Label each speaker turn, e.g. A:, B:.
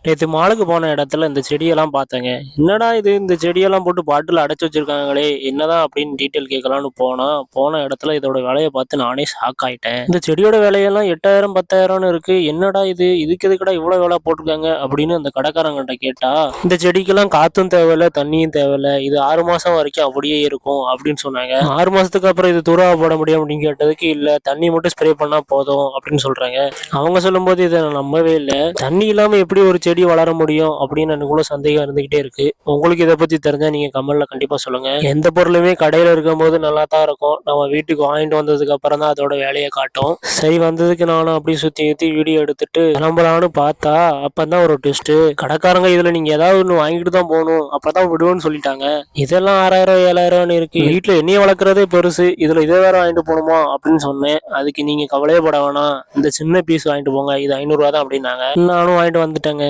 A: நேத்து மாலுக்கு போன இடத்துல இந்த செடியெல்லாம் பார்த்தேங்க. என்னடா இது இந்த செடியெல்லாம் போட்டு பாட்டில்ல அடைச்சு வச்சிருக்காங்களே! என்னதான் அப்படின்னு டீட்டெயில் கேட்கலான்னு போனா, போன இடத்துல இதோட விலைய பார்த்து நானே ஷாக் ஆயிட்டேன். இந்த செடியோட விலையெல்லாம் 8000 10,000ன்னு இருக்கு. என்னடா இது? இதுக்கு எதுக்குடா இவ்வளோ விலை போட்டுருக்காங்க? அப்படின்னு அந்த கடைக்காரங்கள்ட்ட கேட்டா, இந்த செடிக்கெல்லாம் காத்தும் தேவையில்ல, தண்ணியும் தேவையில்ல. இது 6 மாசம் வரைக்கும் அப்படியே இருக்கும் அப்படின்னு சொன்னாங்க. 6 மாசத்துக்கு அப்புறம் இது தூரா போட முடியும் அப்படின்னு கேட்டதுக்கு, இல்ல தண்ணி மட்டும் ஸ்ப்ரே பண்ணா போதும் அப்படின்னு சொல்றாங்க. அவங்க சொல்லும்போது இதை நான் நம்பவே இல்ல. தண்ணி இல்லாம எப்படி ஒரு செடி வளர முடியும் அப்படின்னு எனக்குள்ள சந்தேகம் இருந்துகிட்டே இருக்கு. உங்களுக்கு இதை பத்தி தெரிஞ்சா நீங்க கமெண்ட்ல கண்டிப்பா சொல்லுங்க. எந்த பொருளுமே கடையில இருக்கும்போது நல்லா தான் இருக்கும். நம்ம வீட்டுக்கு வாங்கிட்டு வந்ததுக்கு அப்புறம் தான் அதோட வேலையை காட்டும். சரி வந்ததுக்கு நானும் அப்படியே சுத்தி சுத்தி வீடியோ எடுத்துட்டு கிளம்பலான்னு பார்த்தா அப்பதான் ஒரு ட்விஸ்ட். கடைக்காரங்க இதுல நீங்க ஏதாவது ஒண்ணு வாங்கிட்டு தான் போகணும் அப்பதான் விடுவோன்னு சொல்லிட்டாங்க. இதெல்லாம் 6000 7000 இருக்கு. வீட்டுல என்னைய வளர்க்குறதே பெருசு. இதுல இதை வேற வாங்கிட்டு போகணுமா அப்படின்னு சொன்னேன். அதுக்கு நீங்க கவலையே பட வேணாம். இந்த சின்ன பீஸ் வாங்கிட்டு போங்க. இது 500 ரூபா தான் அப்படின்னாங்க. நானும் வாங்கிட்டு வந்துட்டேங்க.